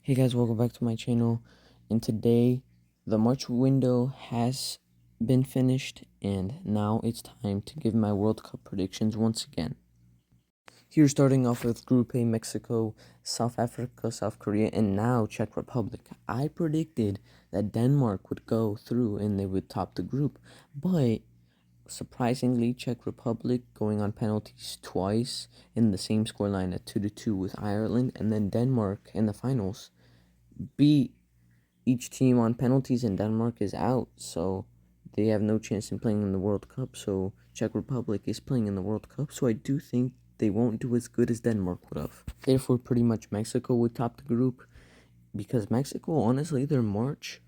Hey guys, welcome back to my channel. And today, the March window has been finished, and now it's time to give my World Cup predictions once again. Here, starting off with Group A: Mexico, South Africa, South Korea, and now Czech Republic. I predicted that Denmark would go through and they would top the group, but surprisingly, Czech Republic going on penalties twice in the same scoreline at 2-2 with Ireland, and then Denmark in the finals beat each team on penalties, and Denmark is out, so they have no chance in playing in the World Cup. So Czech Republic is playing in the World Cup, so I do think they won't do as good as Denmark would have. Therefore, pretty much Mexico would top the group, because Mexico, honestly, their March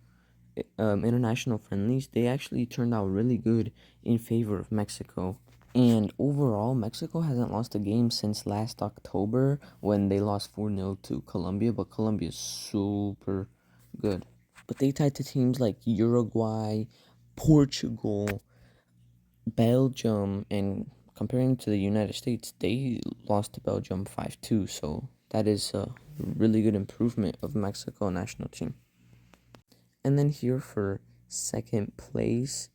international friendlies, they actually turned out really good in favor of Mexico. And overall, Mexico hasn't lost a game since last October when they lost 4-0 to Colombia, but Colombia is super good. But they tied to teams like Uruguay, Portugal, Belgium, and comparing to the United States, they lost to Belgium 5-2, so that is a really good improvement of Mexico national team. And then here for second place,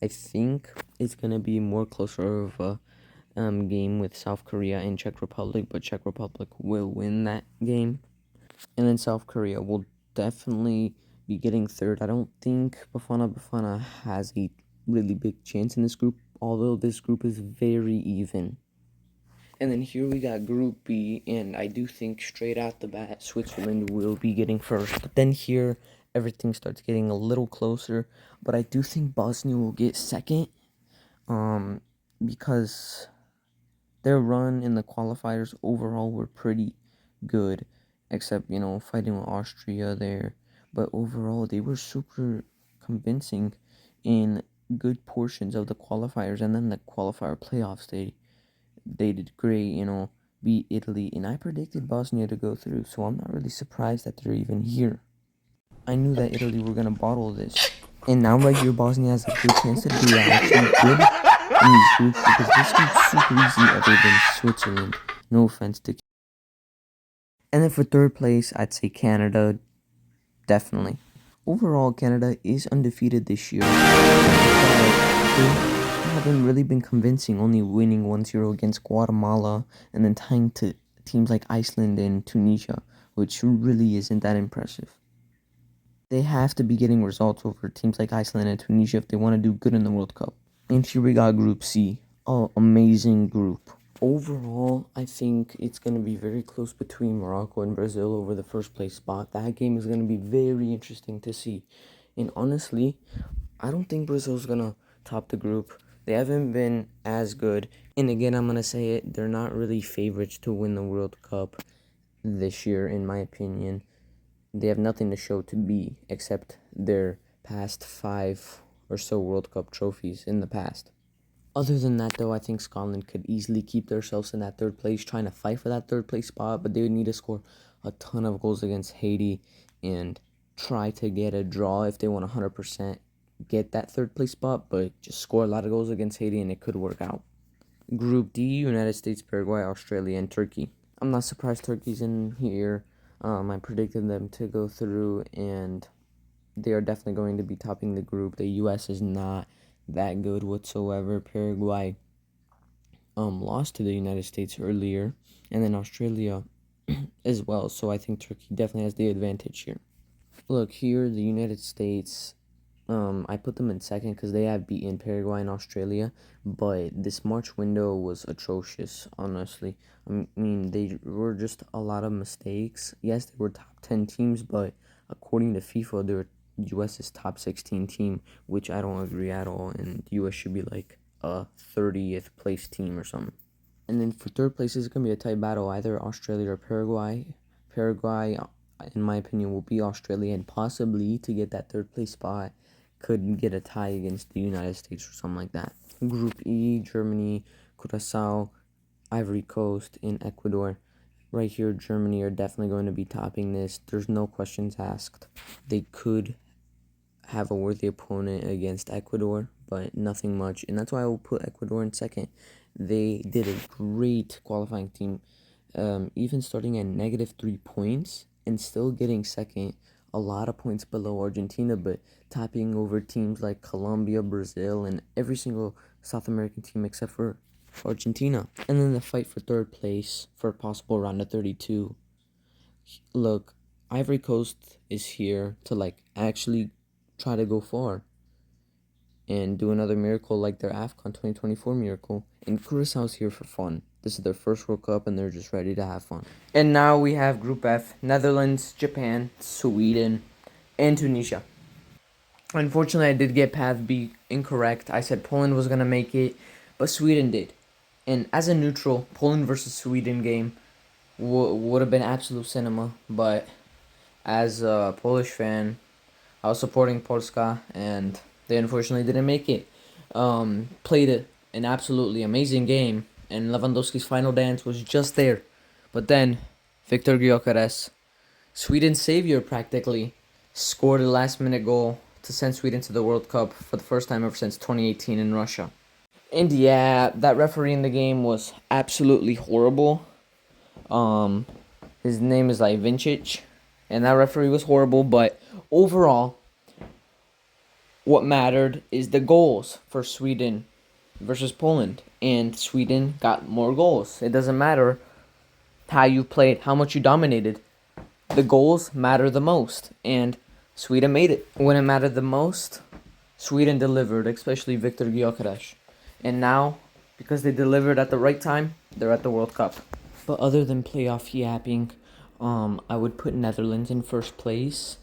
I think it's gonna be more closer of a game with South Korea and Czech Republic, but Czech Republic will win that game. And then South Korea will definitely be getting third. I don't think Bafana has a really big chance in this group, although this group is very even. And then here we got Group B, and I do think straight out the bat, Switzerland will be getting first. But then here, everything starts getting a little closer. But I do think Bosnia will get second, because their run in the qualifiers overall were pretty good, except, fighting with Austria there. But overall, they were super convincing in good portions of the qualifiers, and then the qualifier playoffs, they did great, beat Italy, and I predicted Bosnia to go through, so I'm not really surprised that they're even here. I knew that Italy were gonna bottle this, and now right here, Bosnia has a good chance to be actually good in these groups, because this group's super easy other than Switzerland. No offense to. And then for third place, I'd say Canada, definitely. Overall, Canada is undefeated this year, but they haven't really been convincing, only winning 1-0 against Guatemala and then tying to teams like Iceland and Tunisia, which really isn't that impressive. They have to be getting results over teams like Iceland and Tunisia if they want to do good in the World Cup. And here we got Group C. Oh, amazing group. Overall, I think it's going to be very close between Morocco and Brazil over the first place spot. That game is going to be very interesting to see. And honestly, I don't think Brazil's going to top the group. They haven't been as good. And again, I'm going to say it, they're not really favorites to win the World Cup this year, in my opinion. They have nothing to show to be except their past 5 or so World Cup trophies in the past. Other than that, though, I think Scotland could easily keep themselves in that third place, trying to fight for that third place spot, but they would need to score a ton of goals against Haiti and try to get a draw if they want 100% get that third place spot, but just score a lot of goals against Haiti and it could work out. Group D: United States, Paraguay, Australia, and Turkey. I'm not surprised Turkey's in here. I predicted them to go through, and they are definitely going to be topping the group. The U.S. is not that good whatsoever. Paraguay lost to the United States earlier, and then Australia as well. So I think Turkey definitely has the advantage here. Look here, the United States. I put them in second because they have beaten Paraguay and Australia, but this March window was atrocious, honestly. I mean, they were just a lot of mistakes. Yes, they were top 10 teams, but according to FIFA, they're US's top 16 team, which I don't agree at all, and US should be like a 30th place team or something. And then for third place, it's going to be a tight battle, either Australia or Paraguay. Paraguay, in my opinion, will be Australia, and possibly to get that third place spot, could get a tie against the United States or something like that. Group E: Germany, Curacao, Ivory Coast, and Ecuador. Right here, Germany are definitely going to be topping this. There's no questions asked. They could have a worthy opponent against Ecuador, but nothing much. And that's why I will put Ecuador in second. They did a great qualifying team, even starting at -3 points. and still getting second, a lot of points below Argentina, but topping over teams like Colombia, Brazil, and every single South American team except for Argentina. And then the fight for third place for a possible round of 32. Look, Ivory Coast is here to actually try to go far and do another miracle like their AFCON 2024 miracle. And Curaçao's here for fun. This is their first World Cup and they're just ready to have fun. And now we have Group F, Netherlands, Japan, Sweden, and Tunisia. Unfortunately, I did get Path B incorrect. I said Poland was going to make it, but Sweden did. And as a neutral, Poland versus Sweden game would have been absolute cinema, but as a Polish fan, I was supporting Polska, and they unfortunately didn't make it. Played an absolutely amazing game, and Lewandowski's final dance was just there. But then, Viktor Gyökeres, Sweden's savior practically, scored a last-minute goal to send Sweden to the World Cup for the first time ever since 2018 in Russia. And yeah, that referee in the game was absolutely horrible. His name is Vincic, and that referee was horrible, but overall, what mattered is the goals for Sweden versus Poland, and Sweden got more goals. It doesn't matter how you played, how much you dominated. The goals matter the most, and Sweden made it. When it mattered the most, Sweden delivered, especially Viktor Gyökeres. And now, because they delivered at the right time, they're at the World Cup. But other than playoff yapping, I would put Netherlands in first place,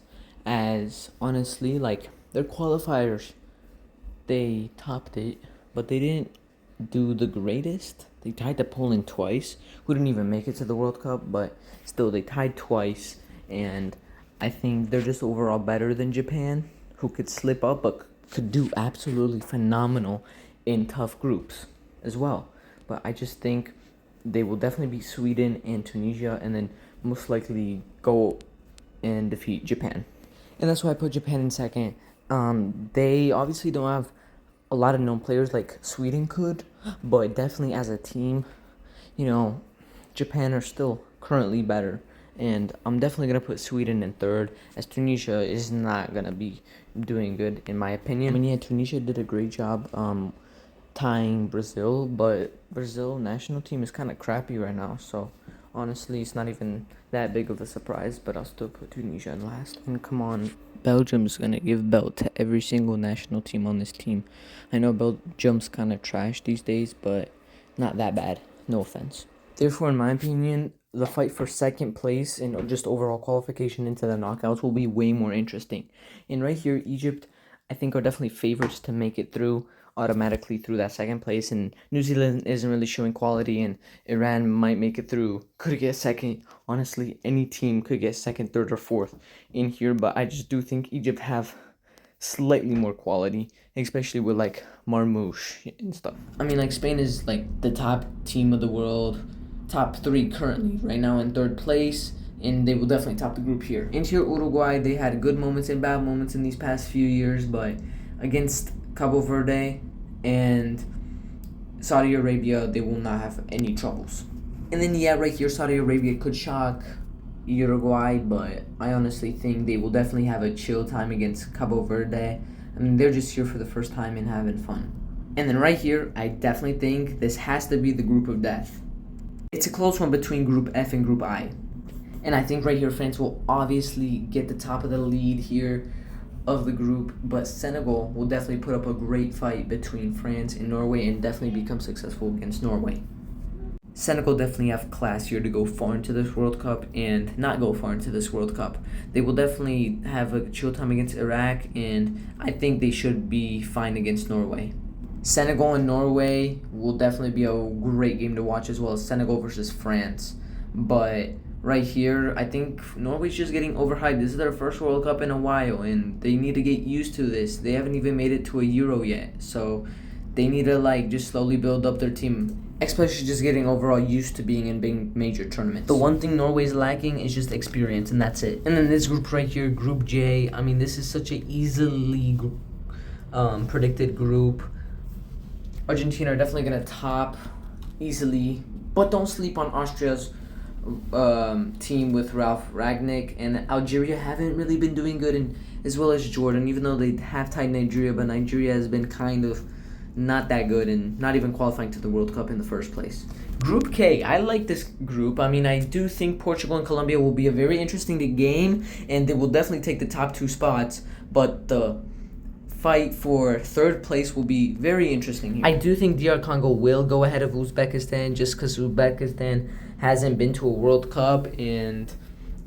as honestly, their qualifiers, they topped it, but they didn't do the greatest. They tied to Poland twice, who didn't even make it to the World Cup, but still they tied twice, and I think they're just overall better than Japan, who could slip up but could do absolutely phenomenal in tough groups as well. But I just think they will definitely beat Sweden and Tunisia, and then most likely go and defeat Japan. And that's why I put Japan in second. They obviously don't have a lot of known players like Sweden could, but definitely as a team, Japan are still currently better. And I'm definitely going to put Sweden in third, as Tunisia is not going to be doing good, in my opinion. I mean, yeah, Tunisia did a great job tying Brazil, but Brazil national team is kind of crappy right now, so honestly, it's not even that big of a surprise, but I'll still put Tunisia in last. And come on, Belgium's going to give belt to every single national team on this team. I know Belgium's kind of trash these days, but not that bad. No offense. Therefore, in my opinion, the fight for second place and just overall qualification into the knockouts will be way more interesting. And right here, Egypt, I think, are definitely favorites to make it through automatically through that second place, and New Zealand isn't really showing quality, and Iran might make it through, could get second. Honestly, any team could get second, third, or fourth in here, but I just do think Egypt have slightly more quality, especially with Marmouche and stuff. I mean, Spain is the top team of the world, top three currently right now in third place, and they will definitely top the group here. And here, Uruguay, they had good moments and bad moments in these past few years, but against Cabo Verde and Saudi Arabia, they will not have any troubles. And then, yeah, right here, Saudi Arabia could shock Uruguay, but I honestly think they will definitely have a chill time against Cabo Verde. I mean, they're just here for the first time and having fun. And then right here, I definitely think this has to be the group of death. It's a close one between Group F and Group I. And I think right here, France will obviously get the top of the lead here of the group, but Senegal will definitely put up a great fight between France and Norway and definitely become successful against Norway. Senegal definitely have class here to go far into this World Cup and not go far into this World Cup. They will definitely have a chill time against Iraq, and I think they should be fine against Norway. Senegal and Norway will definitely be a great game to watch, as well as Senegal versus France. But right here, I think Norway's just getting overhyped. This is their first World Cup in a while, and they need to get used to this. They haven't even made it to a Euro yet, so they need to just slowly build up their team, especially just getting overall used to being in big major tournaments. The one thing Norway's lacking is just experience, and that's it. And then this group right here, Group J, I mean, this is such a easily predicted group. Argentina are definitely going to top easily, but don't sleep on Austria's team with Ralph Ragnick, and Algeria haven't really been doing good, and as well as Jordan, even though they have tied Nigeria, but Nigeria has been kind of not that good and not even qualifying to the World Cup in the first place. Group K, I like this group. I mean, I do think Portugal and Colombia will be a very interesting game, and they will definitely take the top two spots, but the fight for third place will be very interesting here. I do think DR Congo will go ahead of Uzbekistan just because Uzbekistan hasn't been to a World Cup, and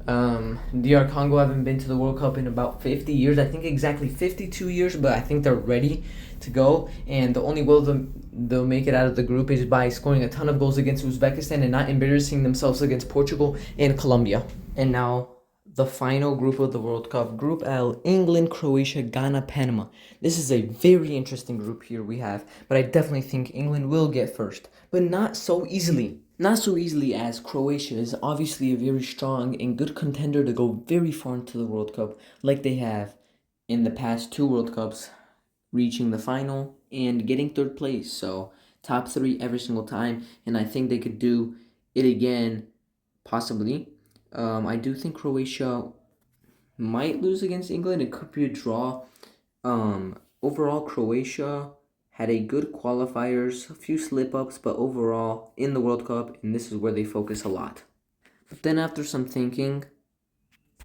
DR Congo haven't been to the World Cup in about 50 years. I think exactly 52 years, but I think they're ready to go. And the only way they'll make it out of the group is by scoring a ton of goals against Uzbekistan and not embarrassing themselves against Portugal and Colombia. And now the final group of the World Cup, Group L, England, Croatia, Ghana, Panama. This is a very interesting group here we have, but I definitely think England will get first, but not so easily. Not so easily, as Croatia is obviously a very strong and good contender to go very far into the World Cup, like they have in the past two World Cups, reaching the final and getting third place. So top three every single time, and I think they could do it again, possibly. I do think Croatia might lose against England. It could be a draw. Overall, Croatia had a good qualifiers, a few slip-ups, but overall, in the World Cup, and this is where they focus a lot. But then after some thinking,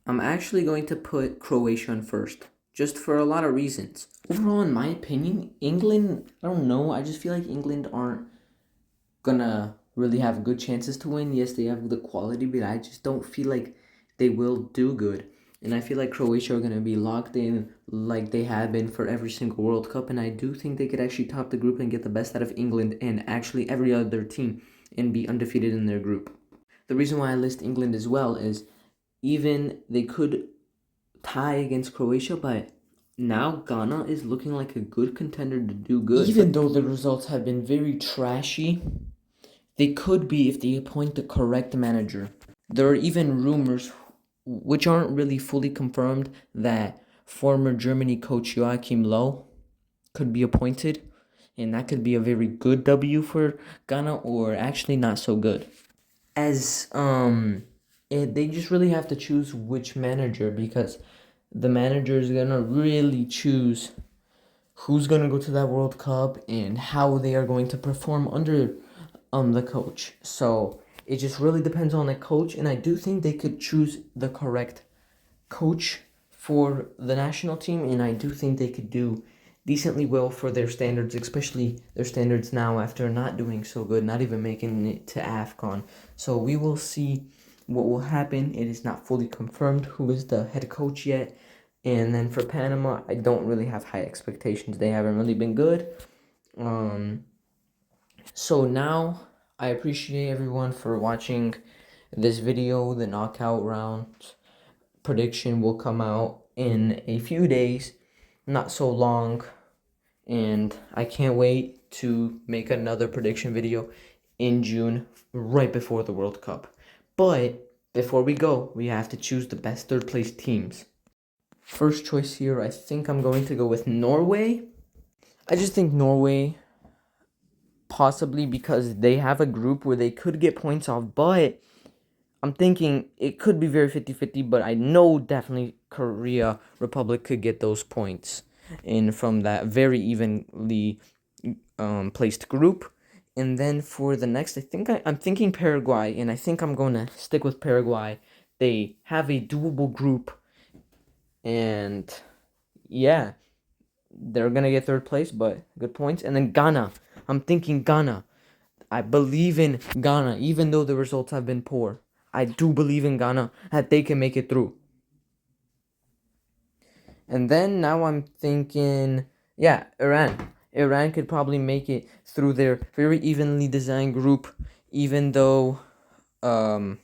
I'm actually going to put Croatia on first, just for a lot of reasons. Overall, in my opinion, England, I don't know, I just feel like England aren't gonna really have good chances to win. Yes, they have the quality, but I just don't feel like they will do good. And I feel like Croatia are going to be locked in like they have been for every single World Cup. And I do think they could actually top the group and get the best out of England and actually every other team and be undefeated in their group. The reason why I list England as well is even they could tie against Croatia, but now Ghana is looking like a good contender to do good. Even though the results have been very trashy, they could be if they appoint the correct manager. There are even rumors, which aren't really fully confirmed, that former Germany coach Joachim Löw could be appointed, and that could be a very good W for Ghana, or actually not so good. As they just really have to choose which manager, because the manager is gonna really choose who's gonna go to that World Cup and how they are going to perform under the coach. So it just really depends on the coach, and I do think they could choose the correct coach for the national team, and I do think they could do decently well for their standards, especially their standards now after not doing so good, not even making it to AFCON. So we will see what will happen. It is not fully confirmed who is the head coach yet. And then for Panama, I don't really have high expectations. They haven't really been good. So now I appreciate everyone for watching this video. The knockout round prediction will come out in a few days, not so long, and I can't wait to make another prediction video in June, right before the World Cup. But before we go, we have to choose the best third place teams. First choice here, I think I'm going to go with Norway. I just think Norway, possibly because they have a group where they could get points off, but I'm thinking it could be very 50-50, but I know definitely Korea Republic could get those points in from that very evenly placed group. And then for the next, I'm thinking Paraguay, and I think I'm going to stick with Paraguay. They have a doable group, and yeah, they're going to get third place, but good points. And then Ghana, I'm thinking Ghana. I believe in Ghana, even though the results have been poor. I do believe in Ghana that they can make it through. And then now I'm thinking, yeah, Iran. Iran could probably make it through their very evenly designed group, even though that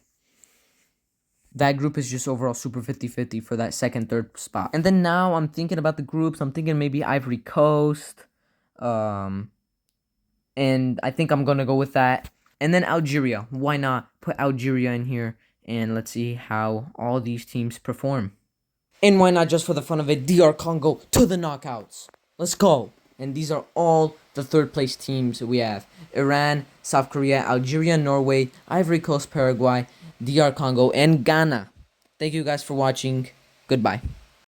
group is just overall super 50-50 for that second, third spot. And then now I'm thinking about the groups. I'm thinking maybe Ivory Coast. And I think I'm going to go with that. And then Algeria. Why not put Algeria in here? And let's see how all these teams perform. And why not, just for the fun of it, DR Congo to the knockouts. Let's go. And these are all the third place teams we have Iran, South Korea, Algeria, Norway, Ivory Coast, Paraguay, DR Congo, and Ghana. Thank you guys for watching. Goodbye.